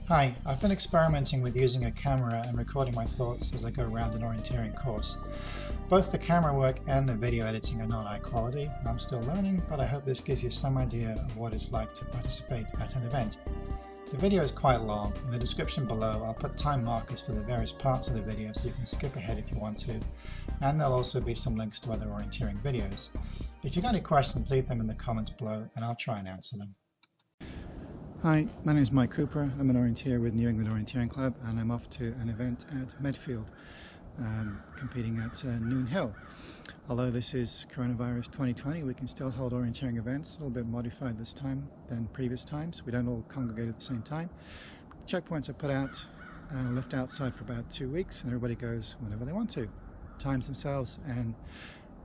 Hi, I've been experimenting with using a camera and recording my thoughts as I go around an orienteering course. Both the camera work and the video editing are not high quality. I'm still learning, but I hope this gives you some idea of what it's like to participate at an event. The video is quite long. In the description below, I'll put time markers for the various parts of the video so you can skip ahead if you want to, and there'll also be some links to other orienteering videos. If you've got any questions, leave them in the comments below and I'll try and answer them. Hi, my name is Mike Cooper. I'm an orienteer with New England Orienteering Club and I'm off to an event at Medfield, competing at Noon Hill. Although this is coronavirus 2020, we can still hold orienteering events, a little bit modified this time than previous times. We don't all congregate at the same time. Checkpoints are put out and left outside for about 2 weeks and everybody goes whenever they want to, times themselves and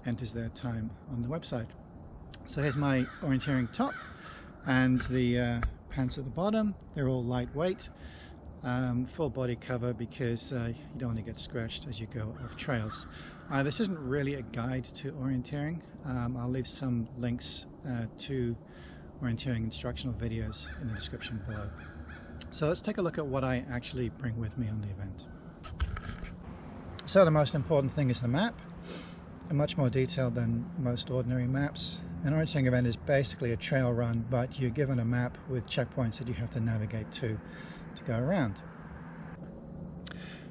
enters their time on the website. So here's my orienteering top and the pants at the bottom. They're all lightweight, full body cover because you don't want to get scratched as you go off trails. This isn't really a guide to orienteering. I'll leave some links to orienteering instructional videos in the description below. So let's take a look at what I actually bring with me on the event. So the most important thing is the map, and much more detailed than most ordinary maps. An orienteering event is basically a trail run, but you're given a map with checkpoints that you have to navigate to go around.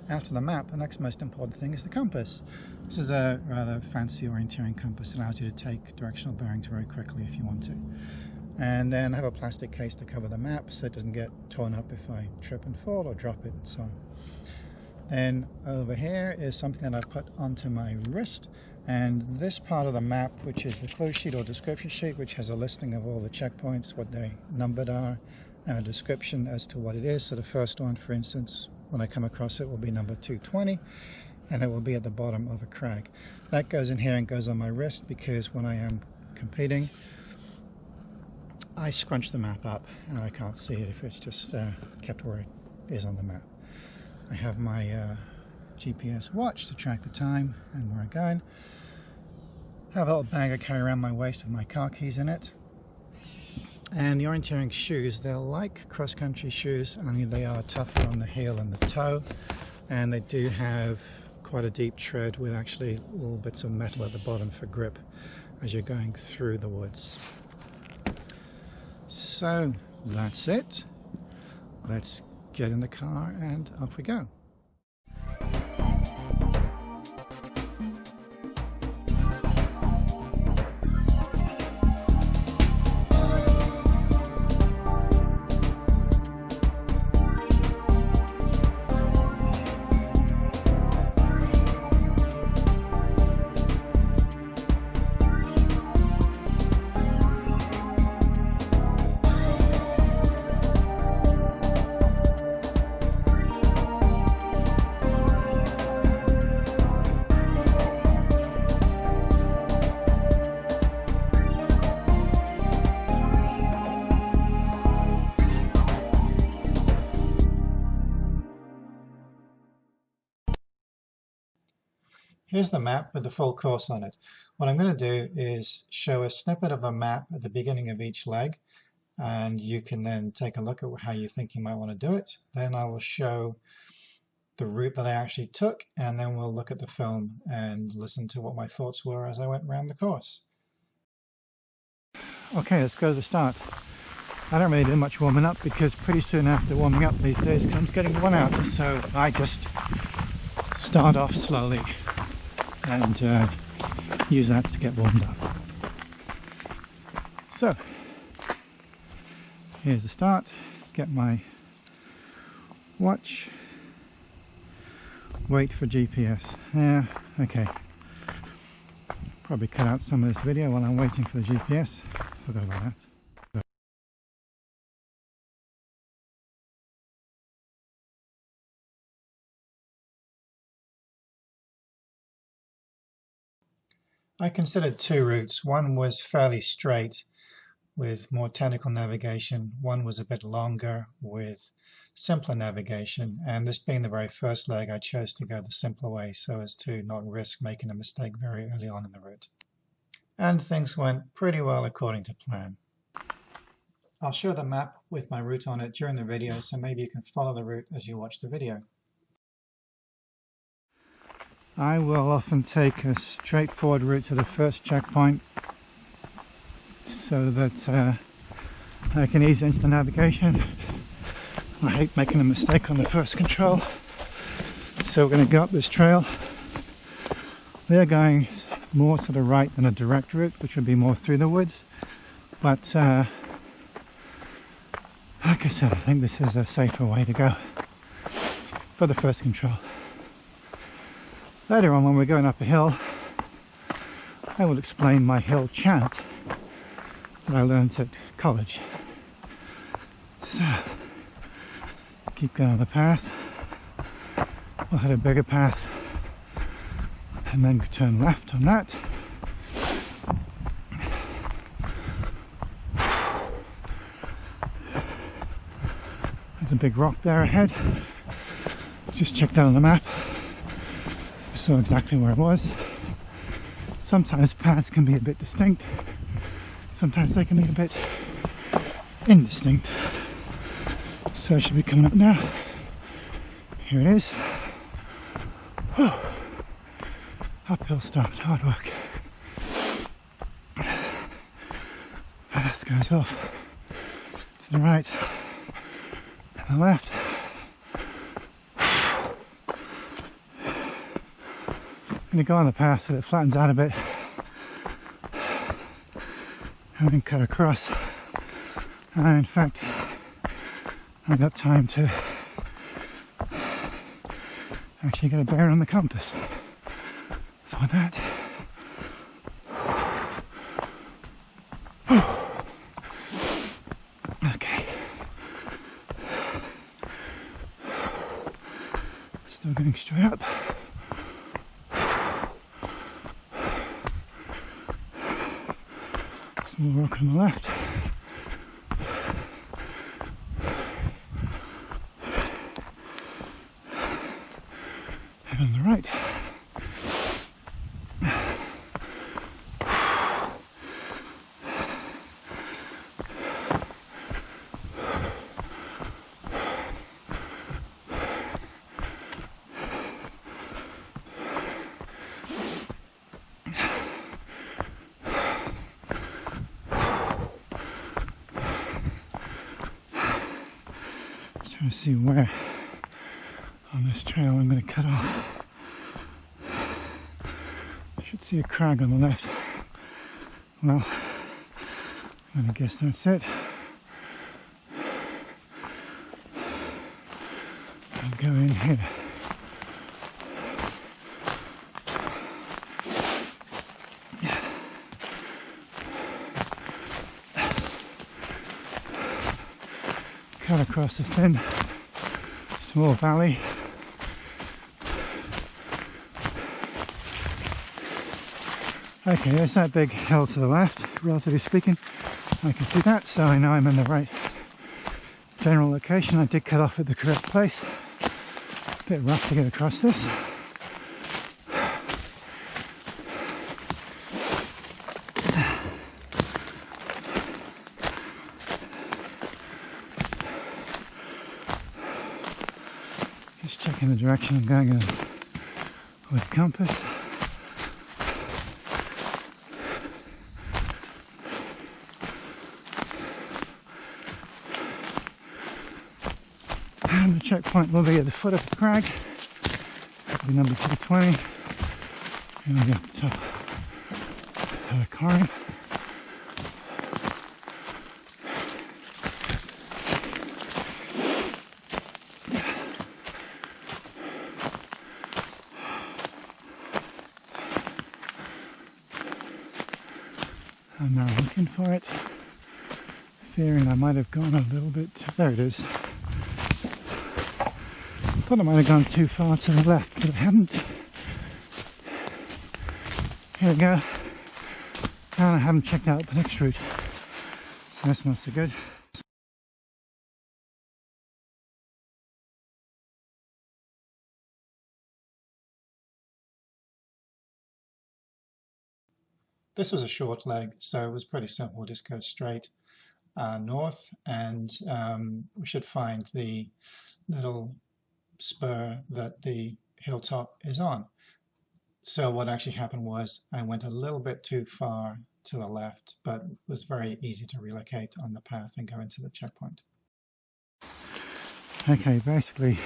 After the map, the next most important thing is the compass. This is a rather fancy orienteering compass that allows you to take directional bearings very quickly if you want to. And then I have a plastic case to cover the map so it doesn't get torn up if I trip and fall or drop it and so on. Then over here is something that I've put onto my wrist, and this part of the map, which is the clue sheet or description sheet, which has a listing of all the checkpoints, what they numbered are, and a description as to what it is. So the first one, for instance, when I come across it, will be number 220, and it will be at the bottom of a crag. That goes in here and goes on my wrist because when I am competing, I scrunch the map up and I can't see it if it's just kept where it is on the map. I have my GPS watch to track the time and where I'm going. I have a little bag I carry around my waist with my car keys in it. And the orienteering shoes, they're like cross-country shoes, only they are tougher on the heel and the toe, and they do have quite a deep tread with actually little bits of metal at the bottom for grip as you're going through the woods. So that's it. Let's get in the car and off we go. Here's the map with the full course on it. What I'm going to do is show a snippet of a map at the beginning of each leg, and you can then take a look at how you think you might want to do it. Then I will show the route that I actually took, and then we'll look at the film and listen to what my thoughts were as I went around the course. Okay, let's go to the start. I don't really do much warming up because pretty soon after warming up these days comes getting one out, so I just start off slowly and use that to get warmed up. So here's the start. Get my watch, wait for GPS. Yeah, okay, probably cut out some of this video while I'm waiting for the GPS. Forgot about that. I considered two routes. One was fairly straight with more technical navigation. One was a bit longer with simpler navigation. And this being the very first leg, I chose to go the simpler way so as to not risk making a mistake very early on in the route. And things went pretty well according to plan. I'll show the map with my route on it during the video, so maybe you can follow the route as you watch the video. I will often take a straightforward route to the first checkpoint so that I can ease into the navigation. I hate making a mistake on the first control. So we're going to go up this trail. They're going more to the right than a direct route, which would be more through the woods. But like I said, I think this is a safer way to go for the first control. Later on, when we're going up a hill, I will explain my hill chant that I learned at college. So, keep going on the path. We'll hit a bigger path and then turn left on that. There's a big rock there ahead. Just checked out on the map. Saw exactly where it was. Sometimes paths can be a bit distinct. Sometimes they can be a bit indistinct. So it should be coming up now. Here it is. Whew. Uphill start, hard work. Path goes off to the right and the left. I'm going to go on the path so it flattens out a bit and then cut across. And in fact, I got time to actually get a bearing on the compass for that. Okay. Still going straight up. Small rock on the left. And on the right. Trying to see where on this trail I'm going to cut off. I should see a crag on the left. Well, I'm going to guess that's it. I'll go in here. Cut across a thin, small valley. Okay, there's that big hill to the left, relatively speaking. I can see that, so I know I'm in the right general location. I did cut off at the correct place. A bit rough to get across this. Just checking the direction I'm going in with the compass. And the checkpoint will be at the foot of the crag. It'll be number 220. And we'll be up the top of the climb. I'm now looking for it, fearing I might have gone a little bit, there it is. Thought I might have gone too far to the left, but I haven't. Here we go. And I haven't checked out the next route, so that's not so good. This was a short leg, so it was pretty simple, just go straight. north, and we should find the little spur that the hilltop is on. So what actually happened was I went a little bit too far to the left, but it was very easy to relocate on the path and go into the checkpoint. Okay, basically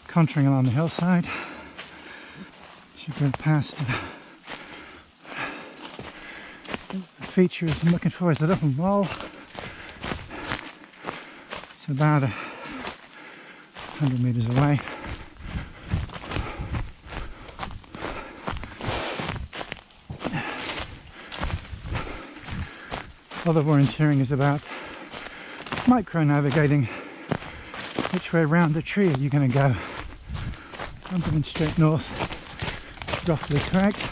contouring along the hillside. Should go past the features I'm looking for is the little wall. It's about 100 meters away. Other orienteering is about micro-navigating which way around the tree are you going to go. I'm going straight north, roughly correct.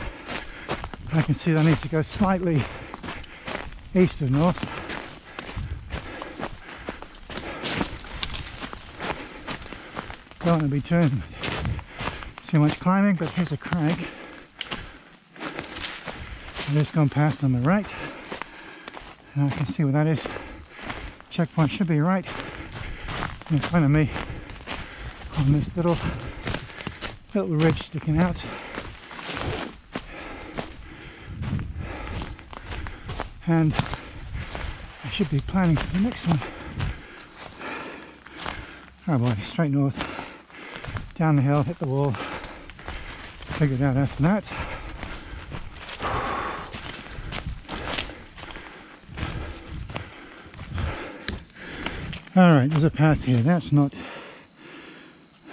I can see that I need to go slightly east of north. Don't want to be doing too much climbing, but here's a crag. I've just gone past on the right. And I can see where that is. Checkpoint should be right in front of me on this little ridge sticking out. And I should be planning for the next one. Oh boy, straight north, down the hill, hit the wall, figure it out after that. Alright, there's a path here. That's not,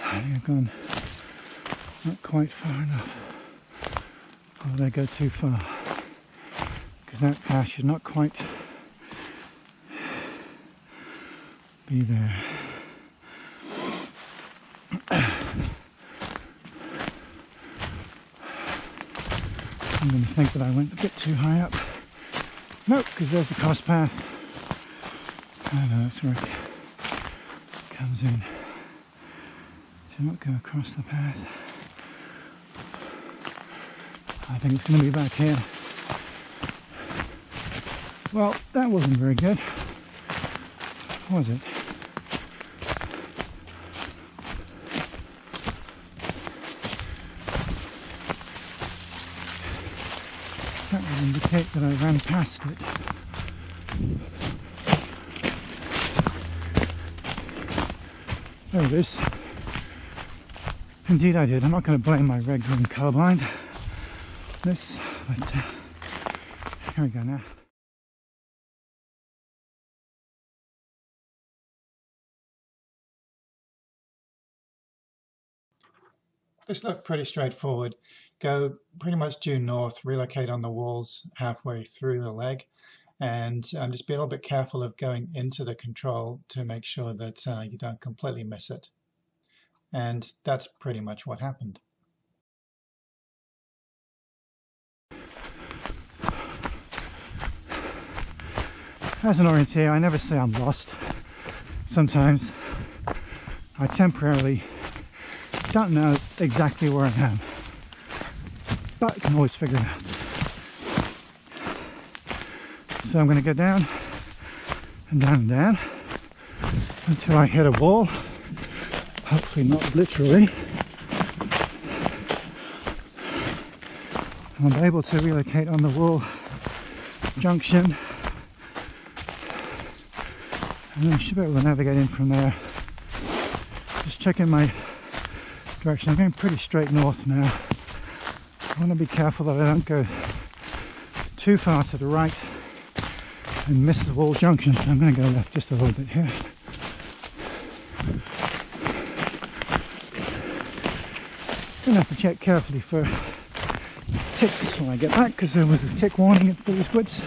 I think I've gone not quite far enough. Or did I go too far? Because that path should not quite be there. I'm going to think that I went a bit too high up. Nope, because there's the cross path. I know that's where it comes in. Should not go across the path. I think it's going to be back here. Well, that wasn't very good, was it? That would indicate that I ran past it. There it is. Indeed I did. I'm not going to blame my red green colourblind. But here we go now. This looked pretty straightforward. Go pretty much due north, relocate on the walls halfway through the leg, and just be a little bit careful of going into the control to make sure that you don't completely miss it. And that's pretty much what happened. As an orienteer, I never say I'm lost. Sometimes I temporarily don't know exactly where I am, but I can always figure it out. So I'm going to go down and down and down until I hit a wall, hopefully not literally. I'll be able to relocate on the wall junction, and then I should be able to navigate in from there. Just checking my direction. I'm going pretty straight north now. I want to be careful that I don't go too far to the right and miss the wall junction, so I'm going to go left just a little bit here. Going to have to check carefully for ticks when I get back, because there was a tick warning at these woods,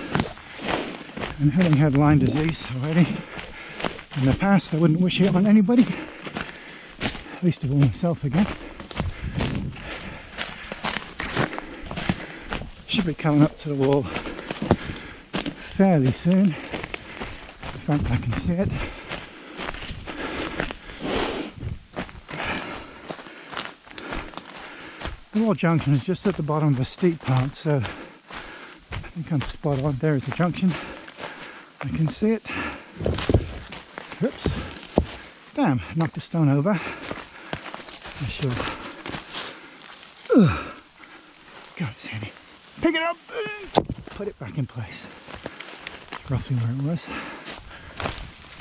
and having had Lyme disease already in the past, I wouldn't wish it on anybody, least of all myself again. Should be coming up to the wall fairly soon. In fact, I can see it. The wall junction is just at the bottom of a steep part, so I think I'm spot on. There is the junction. I can see it. Oops. Damn, knocked a stone over. I should. Ugh. God, it's heavy. Pick it up! Put it back in place. It's roughly where it was.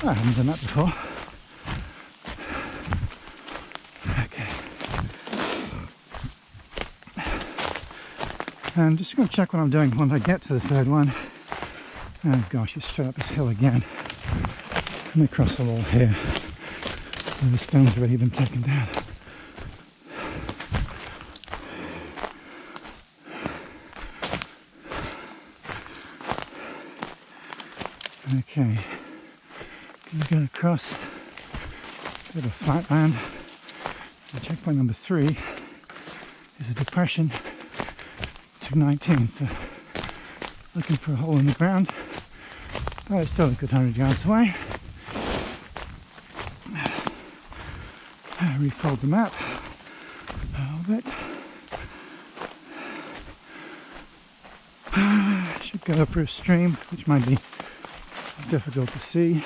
Oh, I haven't done that before. Okay. I'm just going to check what I'm doing when I get to the third one. Oh gosh, it's straight up this hill again. Let me cross the wall here, where the stone's already been taken down. Okay, gonna go across a bit of flatland. And checkpoint number 3 is a depression to 19, so looking for a hole in the ground. But it's still a good 100 yards away. Refold the map a little bit. Should go over a stream, which might be difficult to see.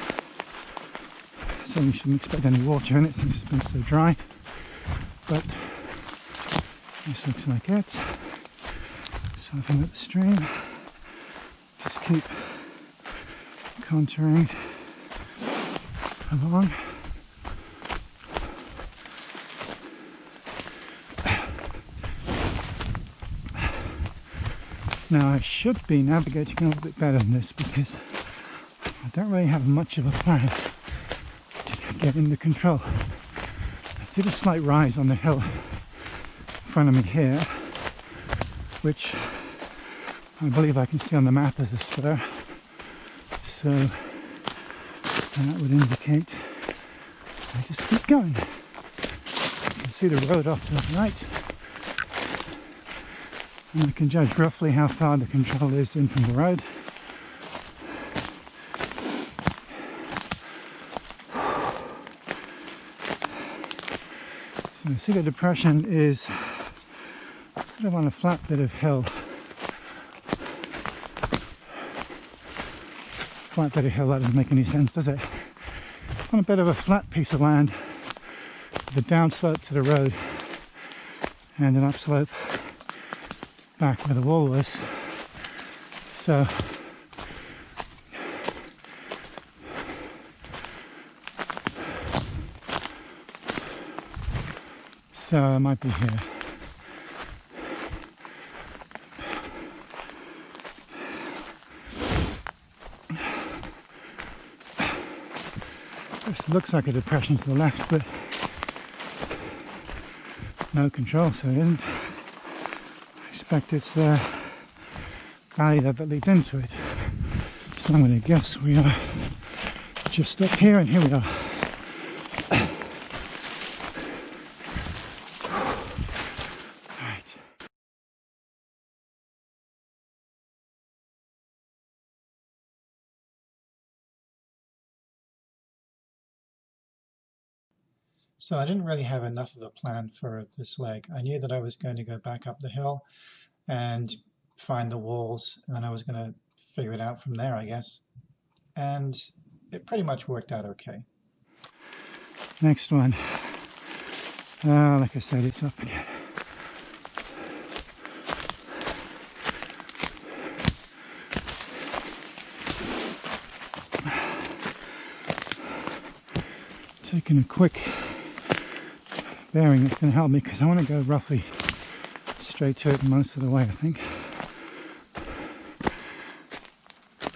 Certainly shouldn't expect any water in it since it's been so dry. But this looks like it. Something at the stream. Just keep contouring along. Now I should be navigating a little bit better than this because I don't really have much of a plan to get into control. I see the slight rise on the hill in front of me here, which I believe I can see on the map as a spur. So that would indicate I just keep going. You can see the road off to the right. And I can judge roughly how far the control is in from the road. So you see the depression is sort of on a flat bit of hill. Flat bit of hill, that doesn't make any sense, does it? On a bit of a flat piece of land with a downslope to the road and an upslope back where the wall was. So I might be here. This looks like a depression to the left, but no control, so it isn't. I expect it's the valley that leads into it. So I'm going to guess we are just up here, and here we are. So I didn't really have enough of a plan for this leg. I knew that I was going to go back up the hill and find the walls, and then I was going to figure it out from there, I guess. And it pretty much worked out okay. Next one. Like I said, it's up again. Taking a quick bearing that's going to help me because I want to go roughly straight to it most of the way, I think.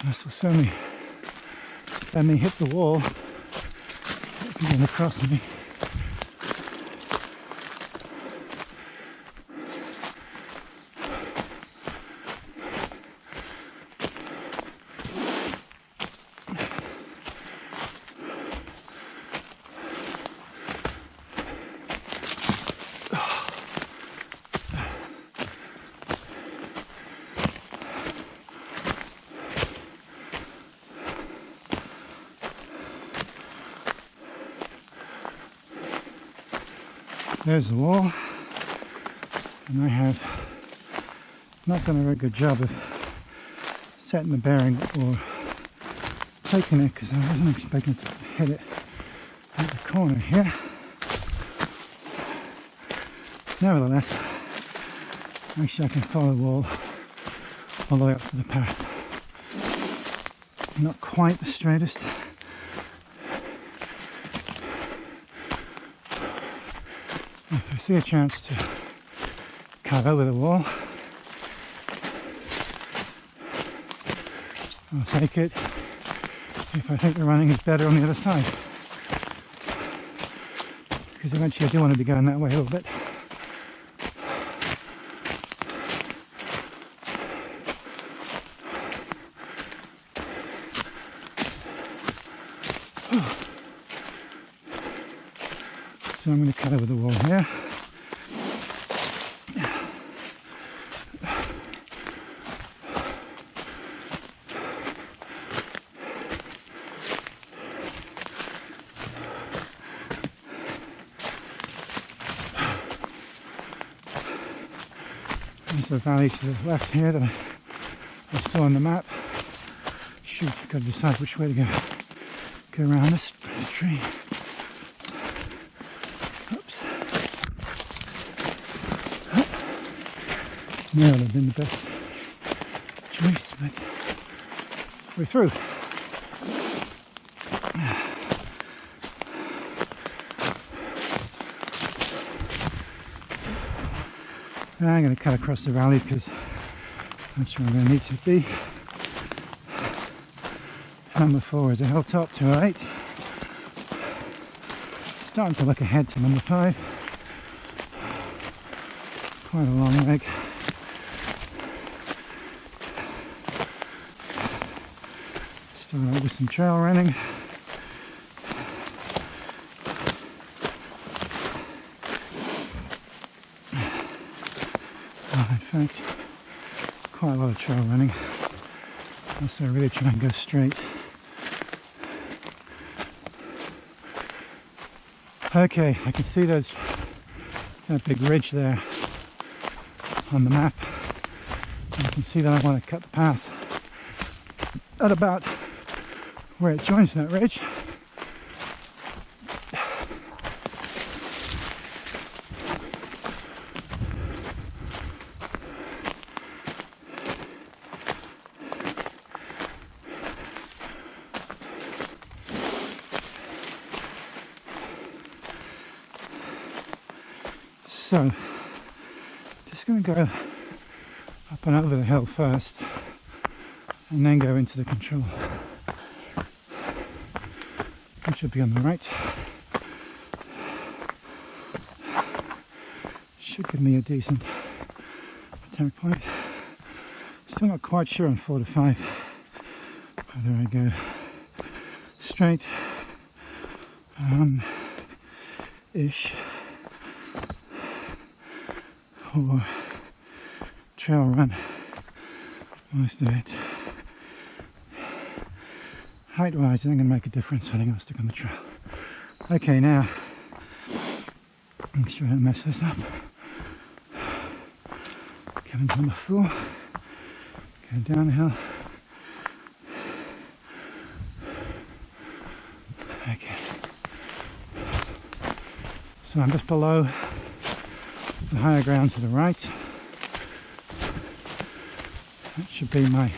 This will certainly let me hit the wall getting across me. There's the wall, and I have not done a very good job of setting the bearing or taking it because I wasn't expecting to hit it at the corner here. Nevertheless, actually I can follow the wall all the way up to the path. Not quite the straightest. If I see a chance to cut over the wall, I'll take it if I think the running is better on the other side. Because eventually I do want to be going that way a little bit. So I'm going to cut over the wall here. There's a valley to the left here that I saw on the map. Shoot, I've got to decide which way to go. Go around this tree. Oops. May not have been the best choice, but we're through. I'm going to cut across the valley because that's where I'm going to need to be. Number 4 is a hilltop, 208. Starting to look ahead to number 5. Quite a long leg. Start out with some trail running. In fact, quite a lot of trail running. Also really try and go straight. Okay, I can see that big ridge there on the map. And I can see that I want to cut the path at about where it joins that ridge. So, just going to go up and over the hill first and then go into the control, which will be on the right. Should give me a decent attack point. Still not quite sure on 4 to 5 whether I go straight ish or trail run most of it. Height wise, I think I'm going to make a difference. I think I'll stick on the trail. Okay, now make sure I don't mess this up. Coming to number 4, going down the hill. Okay, so I'm just below the higher ground to the right. That should be my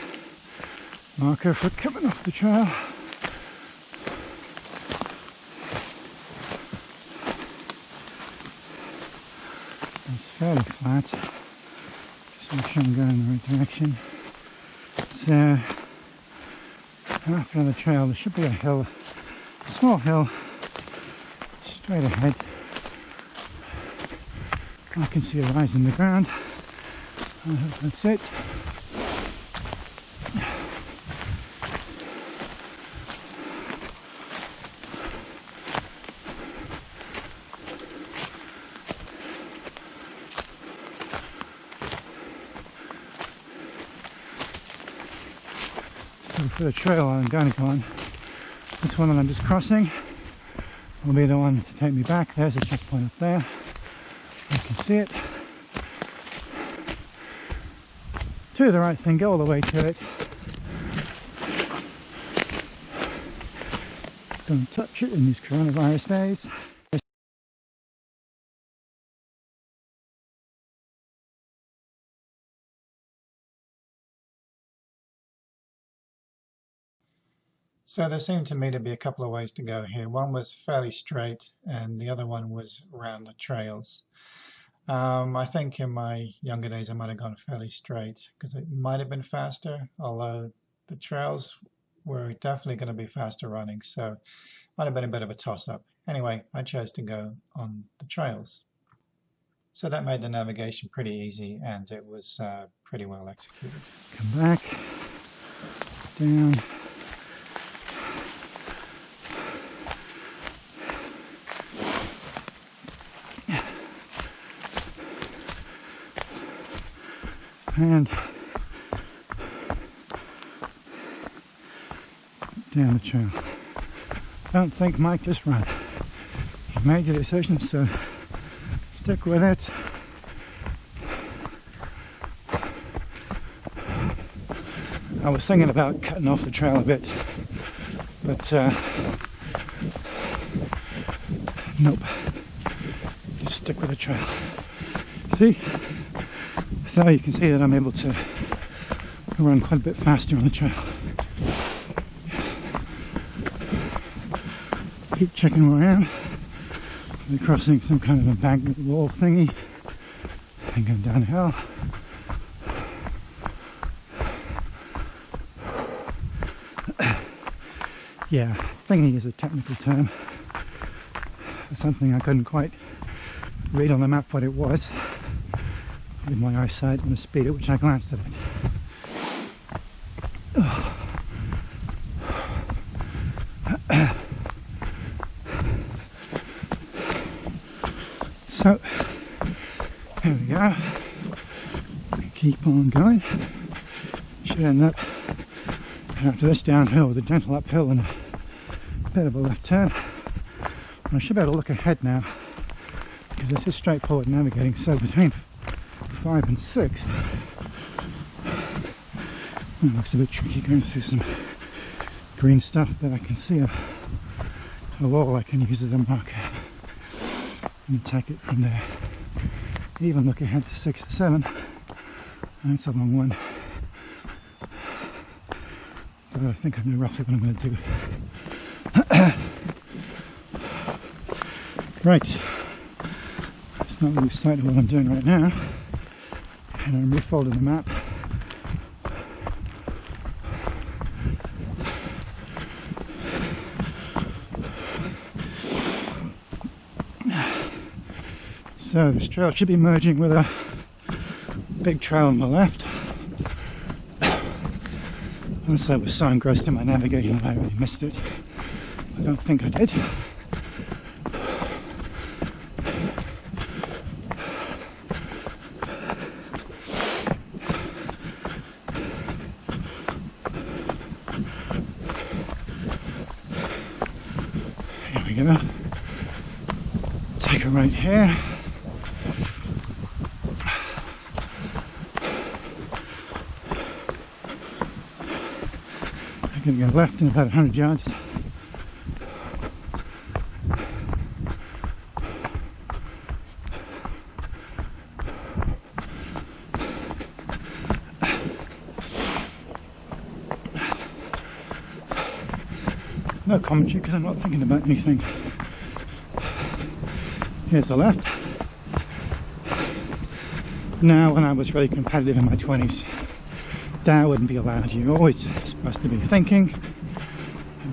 marker for coming off the trail. It's fairly flat. Just make sure I'm going in the right direction. So after the trail there should be a hill, a small hill straight ahead. I can see a rise in the ground. I hope that's it. So for the trail I'm going to go on, this one that I'm just crossing will be the one to take me back. There's a checkpoint up there. You can see it. Do the right thing, go all the way to it. Don't touch it in these coronavirus days. So there seemed to me to be a couple of ways to go here. One was fairly straight and the other one was around the trails. I think in my younger days I might have gone fairly straight because it might have been faster, although the trails were definitely going to be faster running, so it might have been a bit of a toss-up. Anyway, I chose to go on the trails. So that made the navigation pretty easy and it was pretty well executed. Come back, down. And down the trail. Don't think, Mike, just run. You've made your decision, so stick with it. I was thinking about cutting off the trail a bit, but nope. Just stick with the trail. See? So you can see that I'm able to run quite a bit faster on the trail. Keep checking where I am. We're crossing some kind of embankment wall thingy and going down the hill. Yeah, thingy is a technical term for something I couldn't quite read on the map what it was with my eyesight and the speed at which I glanced at it. So, here we go. Keep on going. Should end up after this downhill with a gentle uphill and a bit of a left turn. And I should be able to look ahead now because this is straightforward navigating. So between 5 and 6, it looks a bit tricky going through some green stuff, but I can see a wall I can use as a marker and take it from there. Even look ahead to 6 or 7. That's a long one, but I think I know roughly what I'm going to do. Right, it's not lose sight of what I'm doing right now, and I'm refolding the map. So this trail should be merging with a big trail on the left. Unless I was so engrossed in my navigating that I really missed it. I don't think I did. Here we go. Take a right here. I'm going to go left in about 100 yards. No commentary because I'm not thinking about anything. Here's the left. Now, when I was really competitive in my 20s, that wouldn't be allowed. You're always supposed to be thinking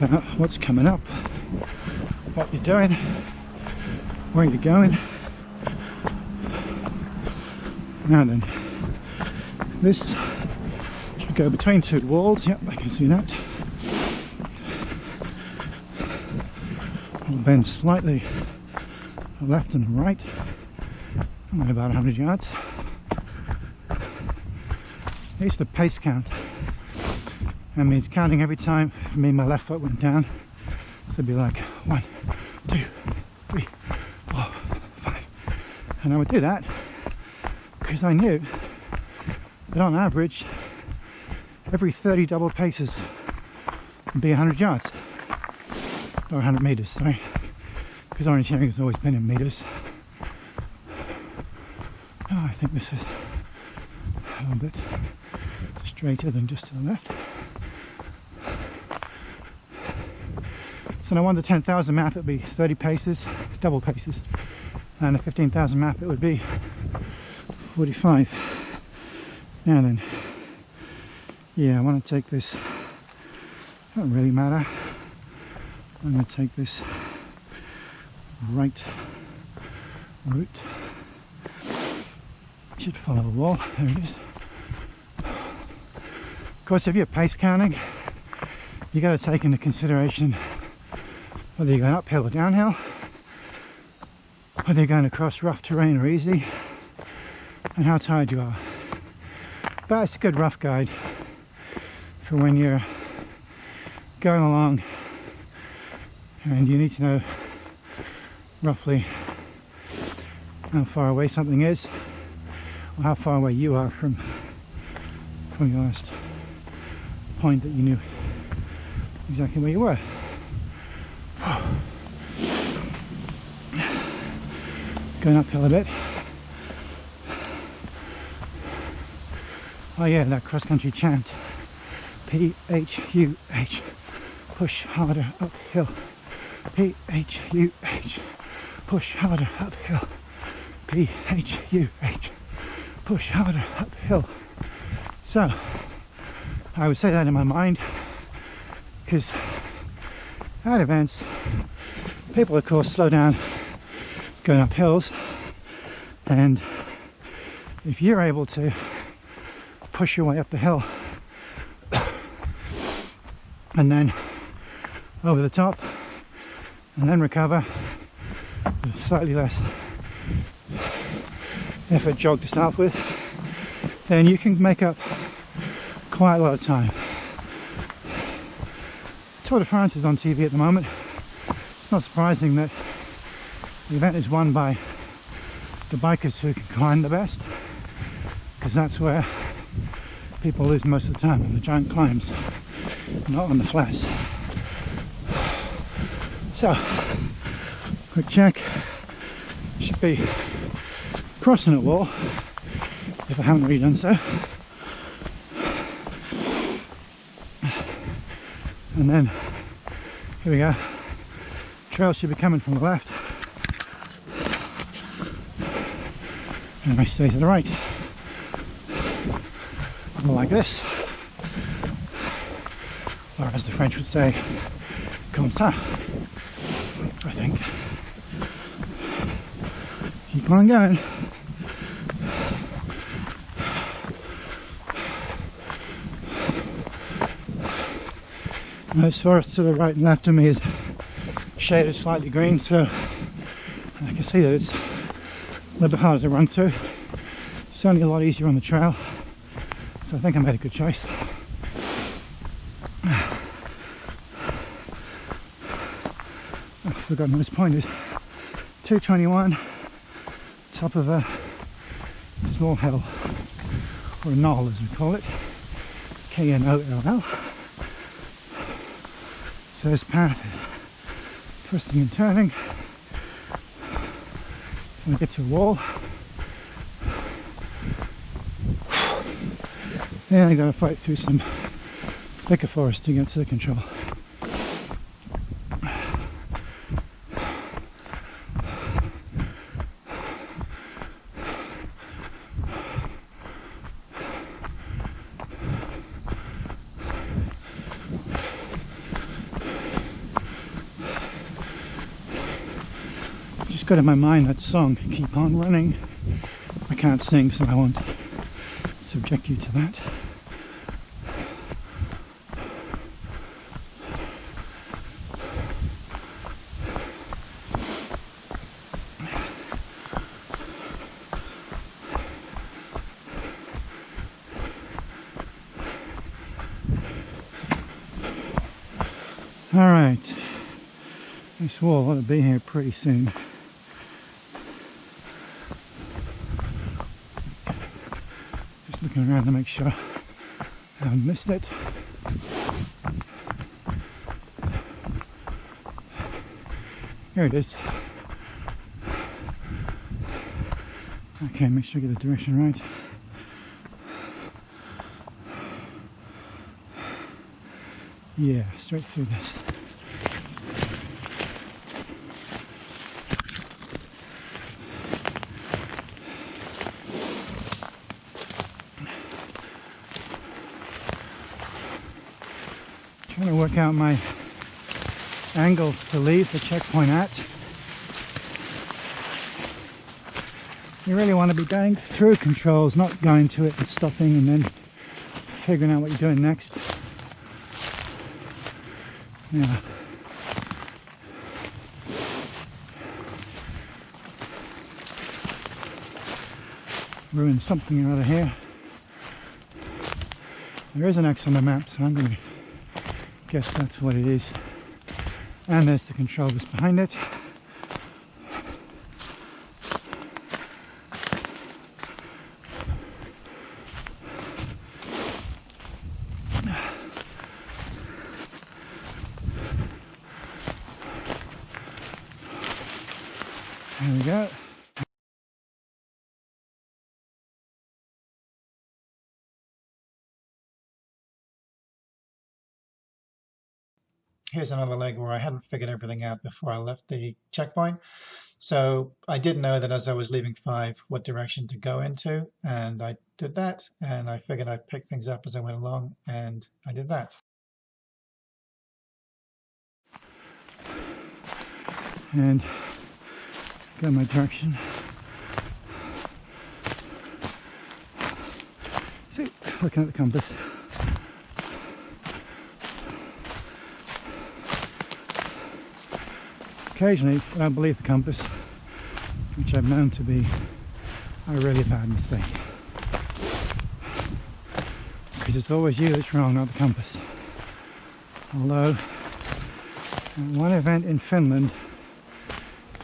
about what's coming up, what you're doing, where you're going. Now then, this should go between two walls. Yep, I can see that. I'll bend slightly left and right, only about 100 yards. Here's the pace count. That means counting every time for me my left foot went down. So it'd be like 1, 2, 3, 4, 5. And I would do that because I knew that on average every 30 double paces would be 100 yards. or 100 meters, sorry, because orienteering has always been in meters. Oh, I think this is a little bit straighter than just to the left. So on a 1 to 10,000 map it would be 30 paces, double paces, and a 15,000 map it would be 45. Now then, yeah, I want to take this, doesn't really matter, I'm going to take this right route. Should follow the wall, there it is. Of course, if you're pace counting, you got to take into consideration whether you're going uphill or downhill, whether you're going across rough terrain or easy, and how tired you are. But it's a good rough guide for when you're going along and you need to know roughly how far away something is, or how far away you are from your last point that you knew exactly where you were. Going uphill a bit. Oh yeah, that cross-country chant. P-H-U-H. Push harder uphill. P-H-U-H. Push harder uphill. P-H-U-H. Push harder uphill. So, I would say that in my mind because at events, people of course slow down going up hills, and if you're able to push your way up the hill and then over the top and then recover with slightly less effort jog to start with, then you can make up quite a lot of time. Tour de France is on TV at the moment. It's not surprising that the event is won by the bikers who can climb the best, because that's where people lose most of the time, on the giant climbs, not on the flats. So, quick check. Should be crossing a wall, if I haven't already done so. And then, here we go. Trail should be coming from the left. And I stay to the right. Like this. Or as the French would say, comme ça, I think. Keep on going. This forest to the right and left of me is shaded slightly green, so I can see that it's a little bit harder to run through. Certainly a lot easier on the trail, so I think I made a good choice. I've forgotten what this point is. 221, top of a small hill, or a knoll as we call it, K-N-O-L-L. So this path is twisting and turning. When we get to a wall, then I gotta fight through some thicker forest to get to the control. Just got in my mind that song, Keep On Running. I can't sing, so I won't subject you to that. Alright, this wall ought to be here pretty soon. Just looking around to make sure I haven't missed it. Here it is. Okay, make sure I get the direction right. Yeah, straight through this. Trying to work out my angle to leave the checkpoint at. You really want to be going through controls, not going to it and stopping and then figuring out what you're doing next. Yeah. Ruined something or other here. There is an X on the map, so I'm going to guess that's what it is. And there's the controllers behind it. There we go. Here's another leg where I hadn't figured everything out before I left the checkpoint. So I did know that as I was leaving 5, what direction to go into, and I did that, and I figured I'd pick things up as I went along, and I did that. And got my direction. See, looking at the compass. Occasionally, I don't believe the compass, which I've known to be a really bad mistake. Because it's always you that's wrong, not the compass. Although, at one event in Finland,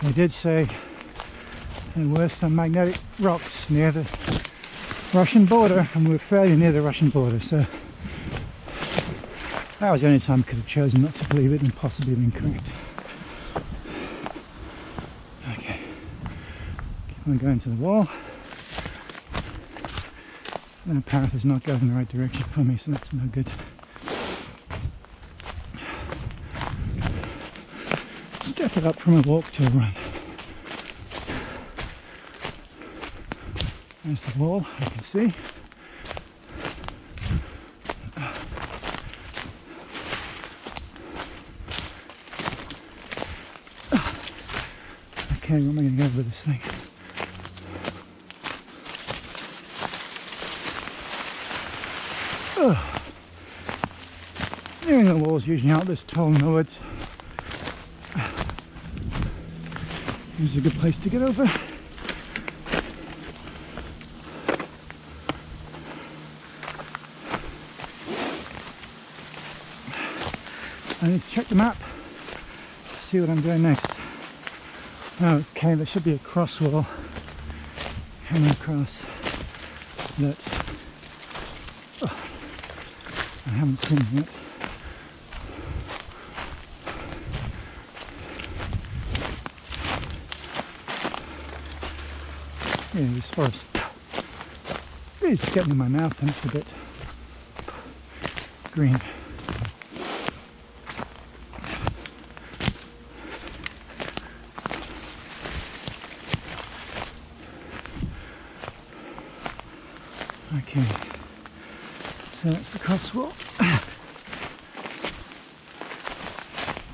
they did say there were some magnetic rocks near the Russian border, and we were fairly near the Russian border, so that was the only time I could have chosen not to believe it and possibly been correct. Okay, keep on going to the wall. And the path is not going in the right direction for me, so that's no good. Step it up from a walk to a run. There's the wall, you can see. Okay, where am I going to go with this thing? Nearing the walls usually aren't this tall in the woods. This is a good place to get over. I need to check the map to see what I'm doing next. Okay, there should be a cross wall coming across that I haven't seen yet. Yeah, this forest is getting in my mouth and it's a bit green. Okay, so that's the cross wall.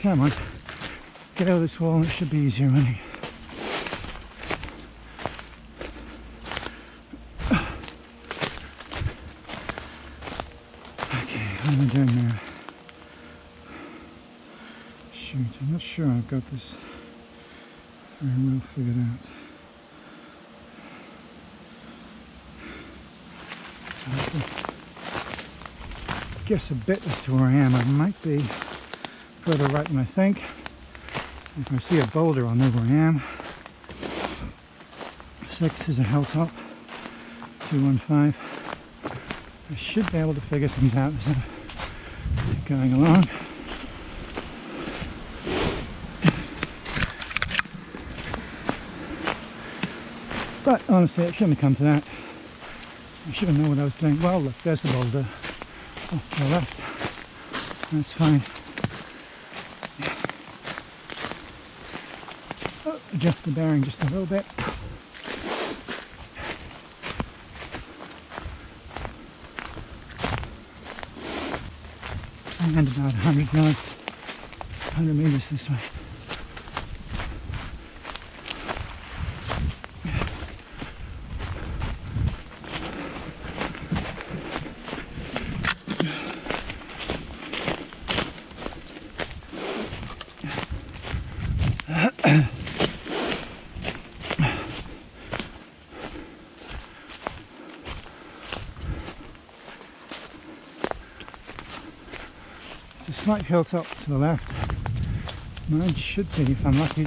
Come on, get over this wall and it should be easier running. Okay, what am I doing now? Shoot, I'm not sure I've got this very well figured out. Guess a bit as to where I am. I might be further right than I think. If I see a boulder, I'll know where I am. 6 is a hilltop. 215. I should be able to figure things out as I'm going along. But honestly, it shouldn't have come to that. I should have known what I was doing. Well, look, there's the boulder off to the left. That's fine. Oh, adjust the bearing just a little bit. And about 100 yards, 100 meters this way. It's a slight hilltop to the left. Mine should be, if I'm lucky.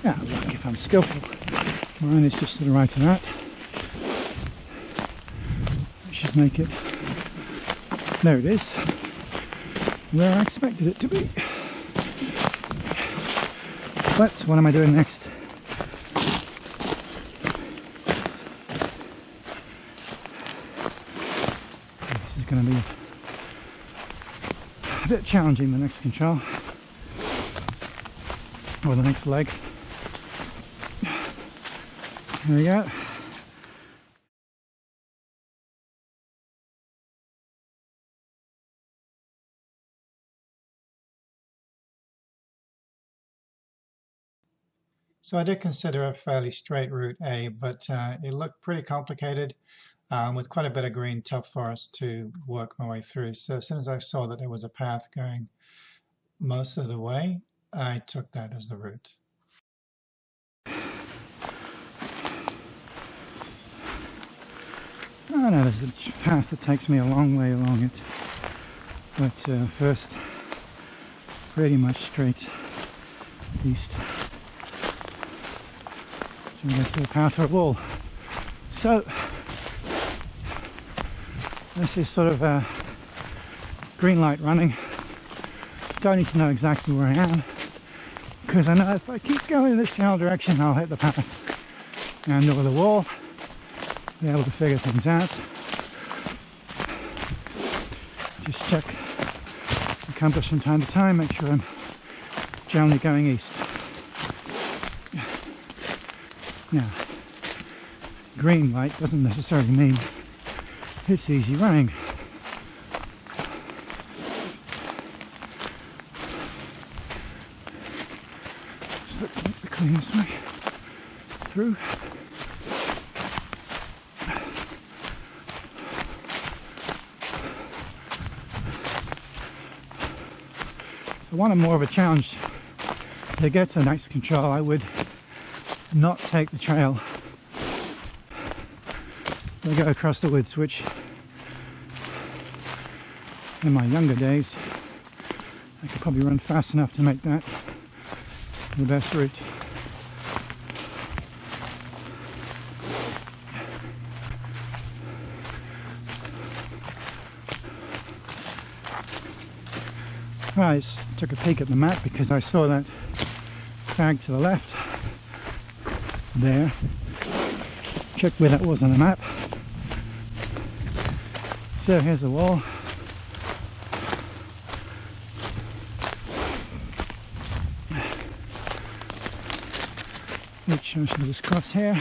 Yeah, lucky if I'm skillful. Mine is just to the right of that. I should make it. There it is. Where I expected it to be. But what am I doing next? This is going to be a bit challenging, the next control, or the next leg. There we go. So I did consider a fairly straight route A, but it looked pretty complicated with quite a bit of green tough forest to work my way through. So as soon as I saw that there was a path going most of the way, I took that as the route. Oh no, there's a path that takes me a long way along it, but first pretty much straight east. So we go through a path or a wall. So this is sort of a green light running. Don't need to know exactly where I am, because I know if I keep going in this general direction I'll hit the path and over the wall, be able to figure things out. Just check the compass from time to time, make sure I'm generally going east. Now, green light doesn't necessarily mean it's easy running. So let's make the cleanest way through. If I wanted more of a challenge to get to the next control, I would not take the trail. I go across the woods, which in my younger days I could probably run fast enough to make that the best route. I just took a peek at the map because I saw that flag to the left there. Checked where that was on the map. So here's the wall. Which I should just cross here,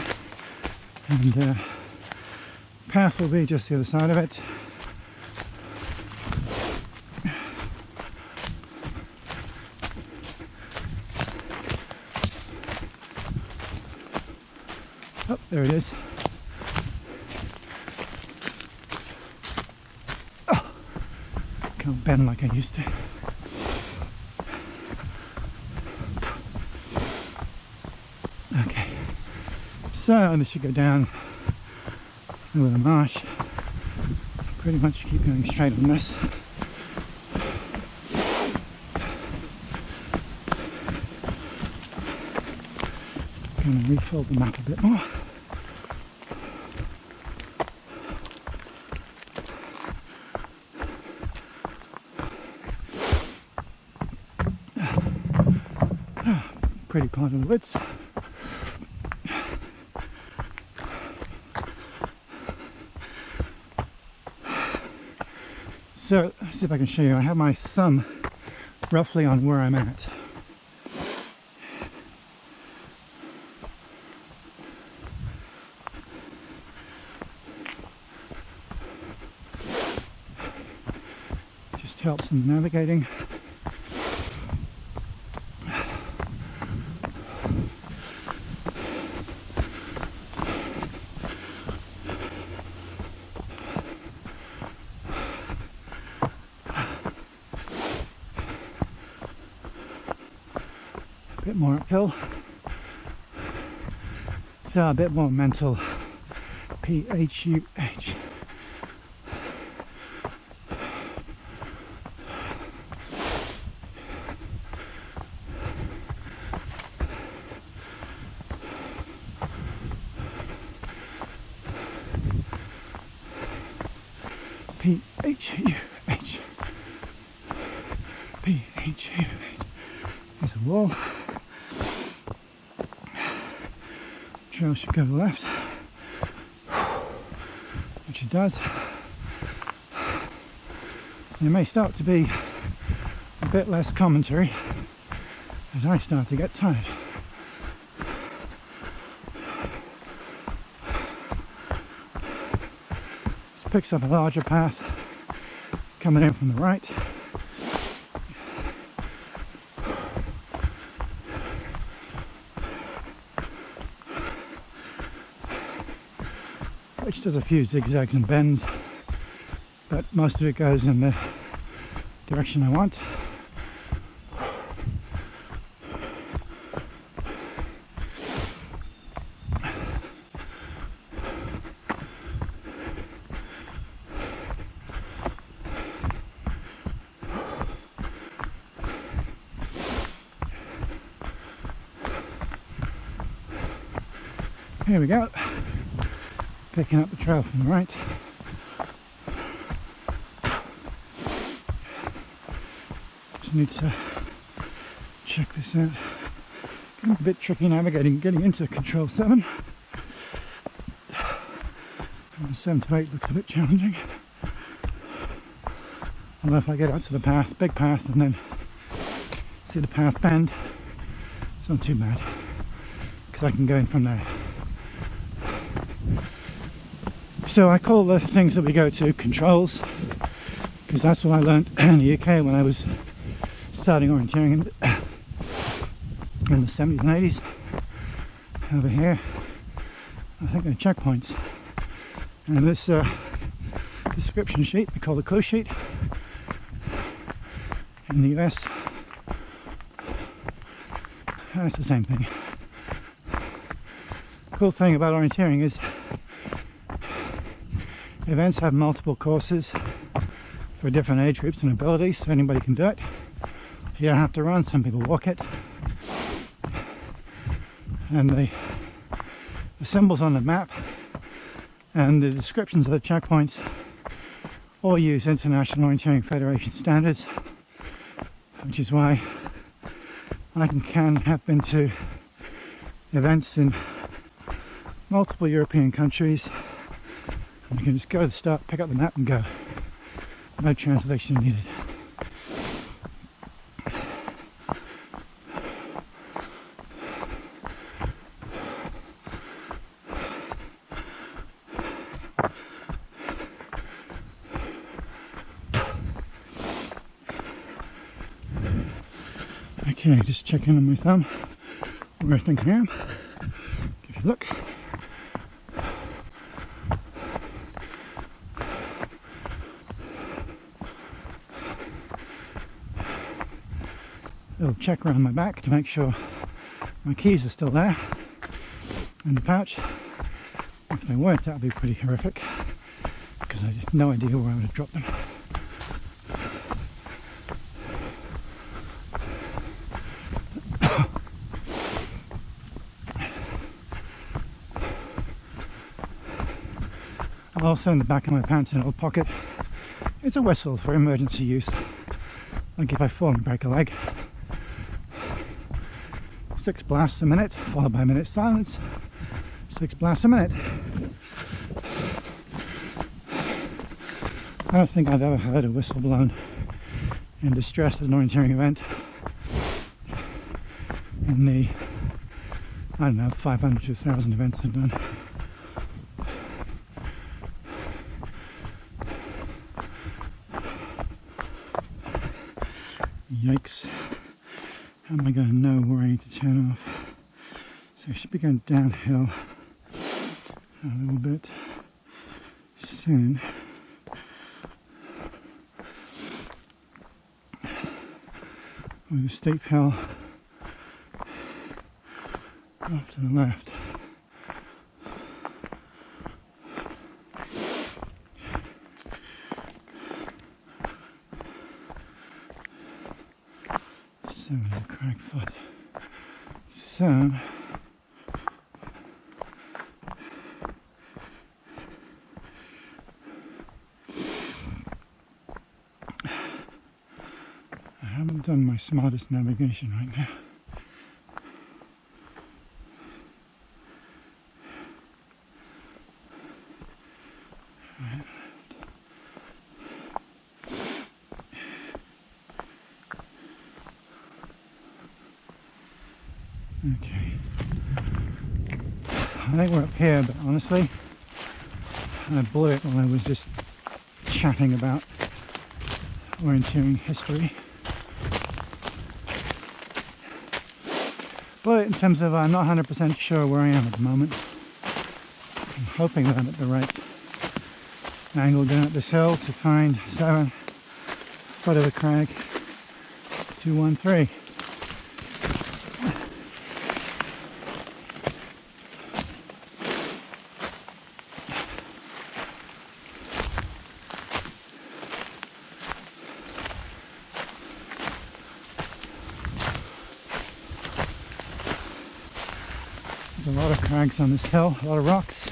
and path will be just the other side of it. Oh, there it is. Oh, can't bend like I used to. Okay, so this should go down over the marsh. Pretty much keep going straight on this. Going to refold the map a bit more. Pretty part of the woods. So let's see if I can show you. I have my thumb roughly on where I'm at. Just helps in navigating. A bit more uphill. So a bit more mental. P-H-U-H. P-H-U-H. P-H-U-H. There's a wall. Trail should go left, which it does. There may start to be a bit less commentary as I start to get tired. This picks up a larger path coming in from the right. Which does a few zigzags and bends, but most of it goes in the direction I want. Here we go. Picking up the trail from the right. Just need to check this out. A bit tricky navigating, getting into control 7. And 7 to 8 looks a bit challenging. Although if I get out to the path, big path, and then see the path bend, it's not too bad, because I can go in from there. So I call the things that we go to controls, because that's what I learned in the UK when I was starting orienteering in the 70s and 80s. Over here, I think they're checkpoints. And this description sheet we call the clue sheet. In the US, that's the same thing. The cool thing about orienteering is events have multiple courses for different age groups and abilities, so anybody can do it. You don't have to run, some people walk it. And the symbols on the map and the descriptions of the checkpoints all use International Orienteering Federation standards, which is why I have been to events in multiple European countries. You can just go to the start, pick up the map and go. No translation needed. Okay, just checking on my thumb where I think I am. Give you a look. Little check around my back to make sure my keys are still there in the pouch. If they weren't, that would be pretty horrific, because I had no idea where I would have dropped them. Also in the back of my pants in a little pocket, it's a whistle for emergency use, like if I fall and break a leg. 6 blasts a minute, followed by a minute's silence. 6 blasts a minute. I don't think I've ever heard a whistle blown in distress at an orienteering event in the, I don't know, 500 to 1,000 events I've done. Yikes. How am I going to know where I need to turn off? So I should be going downhill a little bit soon. With a steep hill off to the left. So many crack foot. So I haven't done my smartest navigation right now. Okay. I think we're up here, but honestly, I blew it when I was just chatting about orienteering history. Blew it in terms of I'm not 100% sure where I am at the moment. I'm hoping that I'm at the right angle going up this hill to find 7 foot of the crag 213. There's a lot of crags on this hill, a lot of rocks.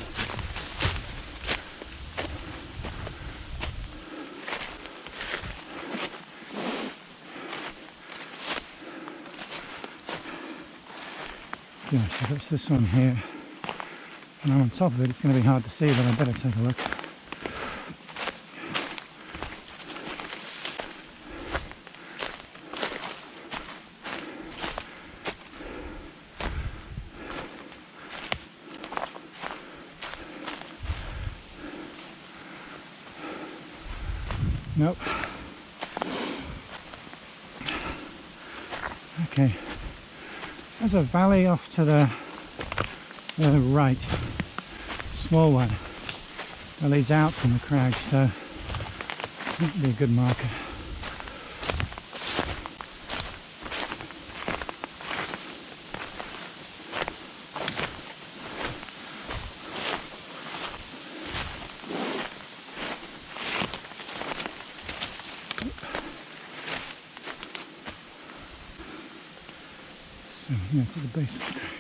Gosh, if it's this one here, and I'm on top of it, it's going to be hard to see, but I better take a look. Nope. Okay. There's a valley off to the right, small one, that leads out from the crag, so that would be a good marker. So yeah, to the base of the crag.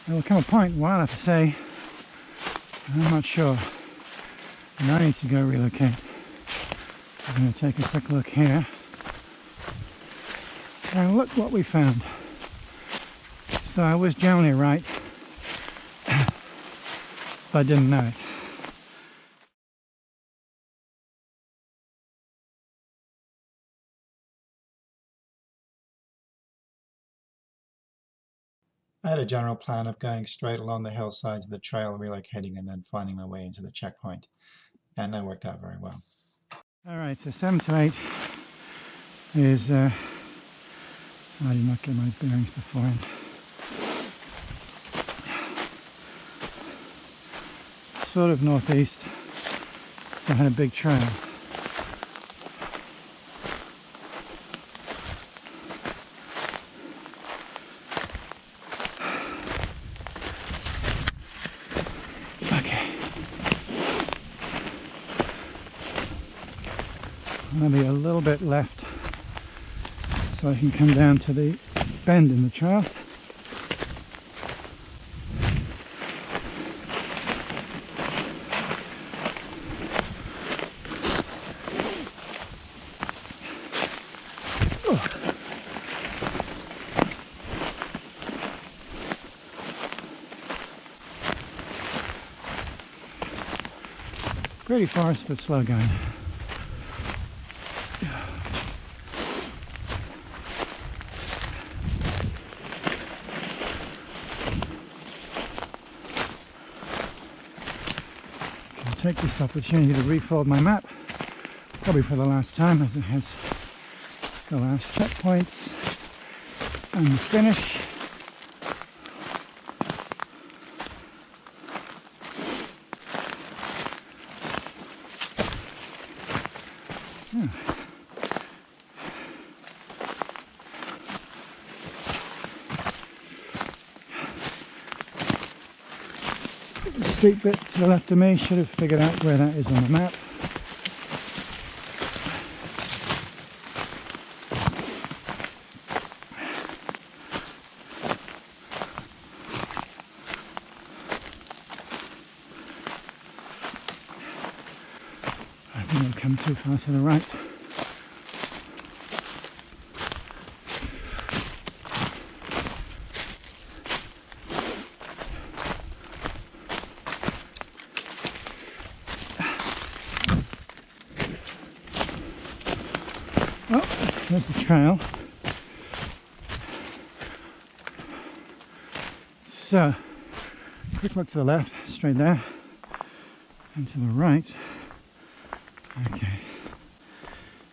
There will come a point where I'll have to say, I'm not sure, and I need to go relocate. I'm going to take a quick look here, and look what we found. So I was generally right, but I didn't know it. I had a general plan of going straight along the hillsides of the trail, relocating, and then finding my way into the checkpoint. And that worked out very well. Alright, so 7 to 8 is, I did not get my bearings beforehand. Sort of northeast, behind a big trail. Maybe a little bit left so I can come down to the bend in the trail. pretty fast but slow going. I'll take this opportunity to refold my map, probably for the last time, as it has the last checkpoints and the finish. The street bit to the left of me, should have figured out where that is on the map. I think I've come too far to the right. Oh, there's the trail. So, quick look to the left, straight there, and to the right. Okay,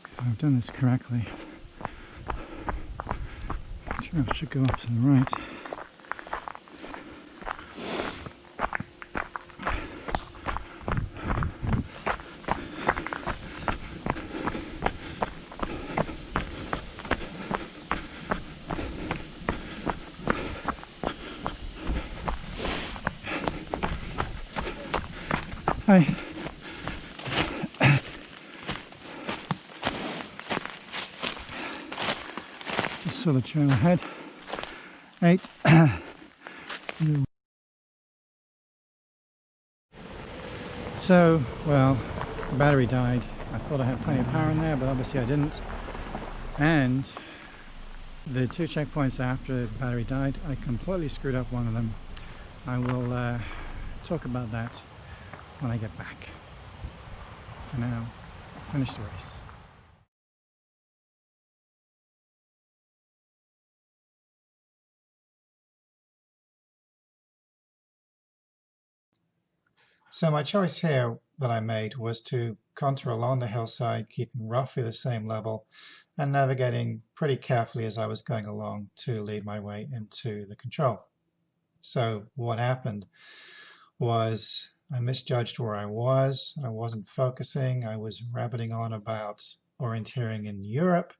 if I've done this correctly, the trail should go up to the right. Hi. Just saw the trail ahead. 8. So, well, the battery died. I thought I had plenty of power in there, but obviously I didn't. And the 2 checkpoints after the battery died, I completely screwed up one of them. I will talk about that when I get back. For now, I'll finish the race. So my choice here that I made was to contour along the hillside, keeping roughly the same level and navigating pretty carefully as I was going along to lead my way into the control. So what happened was I misjudged where I was. I wasn't focusing. I was rabbiting on about orienteering in Europe.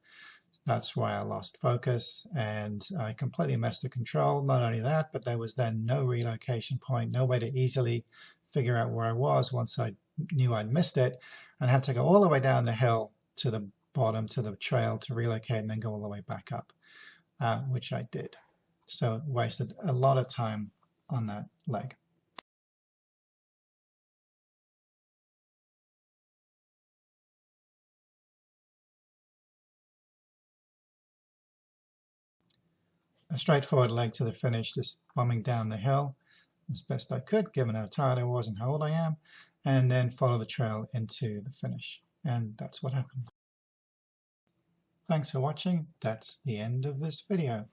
That's why I lost focus, and I completely messed the control. Not only that, but there was then no relocation point, no way to easily figure out where I was once I knew I'd missed it, and had to go all the way down the hill to the bottom, to the trail to relocate and then go all the way back up, which I did. So it wasted a lot of time on that leg. A straightforward leg to the finish, just bombing down the hill as best I could, given how tired I was and how old I am, and then follow the trail into the finish. And that's what happened. Thanks for watching. That's the end of this video.